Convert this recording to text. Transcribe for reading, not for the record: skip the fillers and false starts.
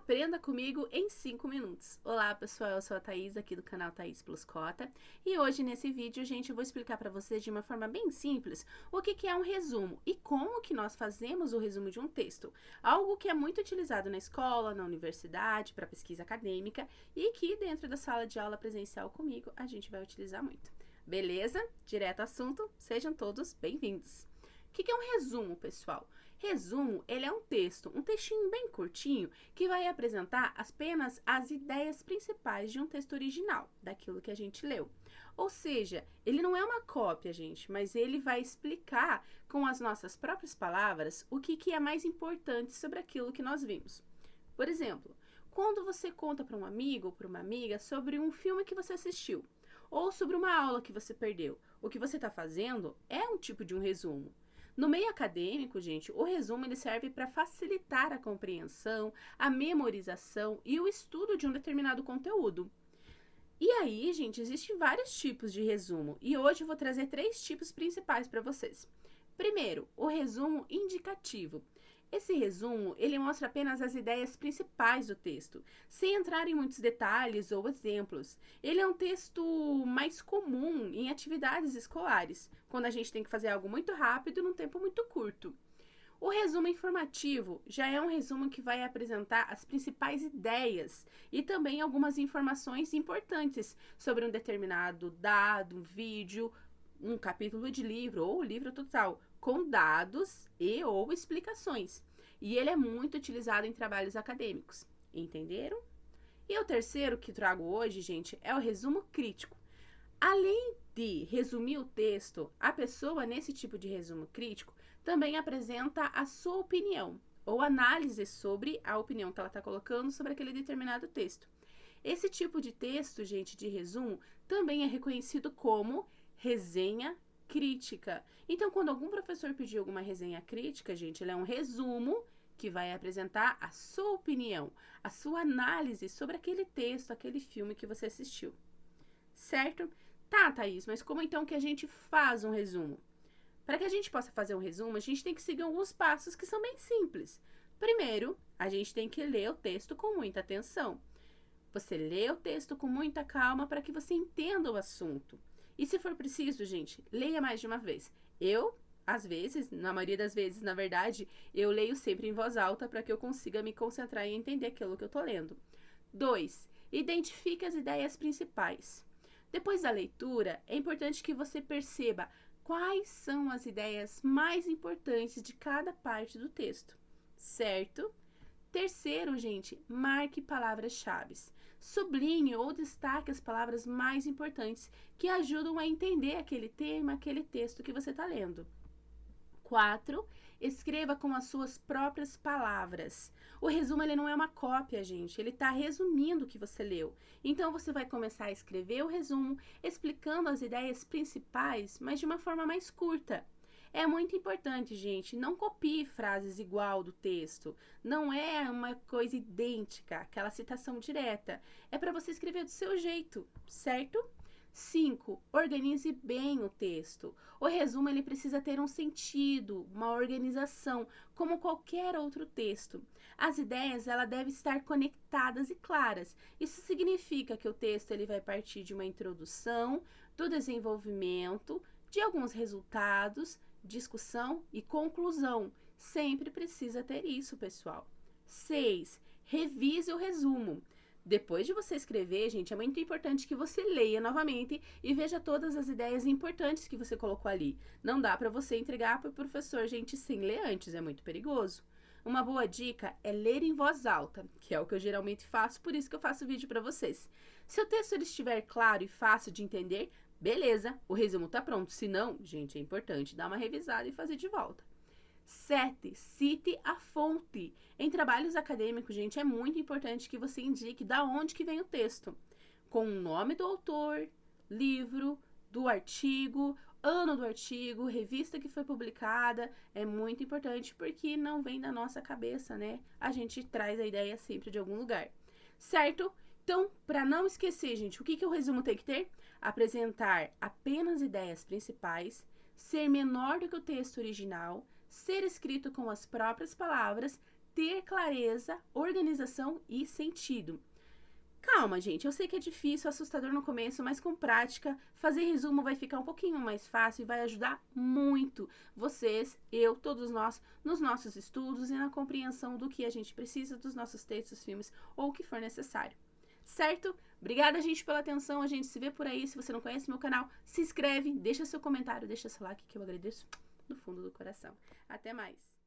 Aprenda comigo em 5 minutos. Olá pessoal, eu sou a Thaís aqui do canal Thaís Plus Cota e hoje nesse vídeo, gente, eu vou explicar para vocês de uma forma bem simples o que é um resumo e como que nós fazemos o resumo de um texto. Algo que é muito utilizado na escola, na universidade, para pesquisa acadêmica e que dentro da sala de aula presencial comigo a gente vai utilizar muito. Beleza? Direto ao assunto, sejam todos bem-vindos. O que é um resumo, pessoal? Resumo, ele é um textinho bem curtinho, que vai apresentar apenas as ideias principais de um texto original, daquilo que a gente leu. Ou seja, ele não é uma cópia, gente, mas ele vai explicar com as nossas próprias palavras o que é mais importante sobre aquilo que nós vimos. Por exemplo, quando você conta para um amigo ou para uma amiga sobre um filme que você assistiu, ou sobre uma aula que você perdeu, o que você está fazendo é um tipo de um resumo. No meio acadêmico, gente, o resumo ele serve para facilitar a compreensão, a memorização e o estudo de um determinado conteúdo. E aí, gente, existem vários tipos de resumo e hoje eu vou trazer 3 tipos principais para vocês. Primeiro, o resumo indicativo. Esse resumo, ele mostra apenas as ideias principais do texto, sem entrar em muitos detalhes ou exemplos. Ele é um texto mais comum em atividades escolares, quando a gente tem que fazer algo muito rápido num tempo muito curto. O resumo informativo já é um resumo que vai apresentar as principais ideias e também algumas informações importantes sobre um determinado dado, um vídeo, um capítulo de livro ou o livro total, com dados e ou explicações. E ele é muito utilizado em trabalhos acadêmicos. Entenderam? E o terceiro que trago hoje, gente, é o resumo crítico. Além de resumir o texto, a pessoa nesse tipo de resumo crítico também apresenta a sua opinião ou análise sobre a opinião que ela está colocando sobre aquele determinado texto. Esse tipo de texto, gente, de resumo, também é reconhecido como resenha crítica. Então, quando algum professor pedir alguma resenha crítica, gente, ele é um resumo que vai apresentar a sua opinião, a sua análise sobre aquele texto, aquele filme que você assistiu. Certo? Tá, Thaís, mas como então que a gente faz um resumo? Para que a gente possa fazer um resumo, a gente tem que seguir alguns passos que são bem simples. Primeiro, a gente tem que ler o texto com muita atenção. Você lê o texto com muita calma para que você entenda o assunto. E se for preciso, gente, leia mais de uma vez. Às vezes, na maioria das vezes, na verdade, eu leio sempre em voz alta para que eu consiga me concentrar e entender aquilo que eu estou lendo. 2. Identifique as ideias principais. Depois da leitura, é importante que você perceba quais são as ideias mais importantes de cada parte do texto, certo? Terceiro, gente, marque palavras-chave. Sublinhe ou destaque as palavras mais importantes que ajudam a entender aquele tema, aquele texto que você está lendo. 4. Escreva com as suas próprias palavras. O resumo ele não é uma cópia, gente. Ele está resumindo o que você leu. Então, você vai começar a escrever o resumo, explicando as ideias principais, mas de uma forma mais curta. É muito importante, gente, não copie frases igual do texto. Não é uma coisa idêntica, aquela citação direta. É para você escrever do seu jeito, certo? 5. Organize bem o texto. O resumo ele precisa ter um sentido, uma organização, como qualquer outro texto. As ideias ela devem estar conectadas e claras. Isso significa que o texto ele vai partir de uma introdução, do desenvolvimento, de alguns resultados, discussão e conclusão. Sempre precisa ter isso, pessoal. 6. Revise o resumo. Depois de você escrever, gente, é muito importante que você leia novamente e veja todas as ideias importantes que você colocou ali. Não dá para você entregar para o professor, gente, sem ler antes, é muito perigoso. Uma boa dica é ler em voz alta, que é o que eu geralmente faço, por isso que eu faço vídeo para vocês. Se o texto ele estiver claro e fácil de entender, beleza, o resumo está pronto. Se não, gente, é importante dar uma revisada e fazer de volta. 7. Cite a fonte. Em trabalhos acadêmicos, gente, é muito importante que você indique da onde que vem o texto, com o nome do autor, livro, do artigo, ano do artigo, revista que foi publicada. É muito importante porque não vem da nossa cabeça, né? A gente traz a ideia sempre de algum lugar, certo? Então, para não esquecer, gente, o que o resumo tem que ter? Apresentar apenas ideias principais, ser menor do que o texto original, ser escrito com as próprias palavras, ter clareza, organização e sentido. Calma, gente, eu sei que é difícil, assustador no começo, mas com prática, fazer resumo vai ficar um pouquinho mais fácil e vai ajudar muito vocês, eu, todos nós, nos nossos estudos e na compreensão do que a gente precisa dos nossos textos, filmes ou o que for necessário. Certo? Obrigada, gente, pela atenção, a gente se vê por aí. Se você não conhece meu canal, se inscreve, deixa seu comentário, deixa seu like que eu agradeço do fundo do coração. Até mais!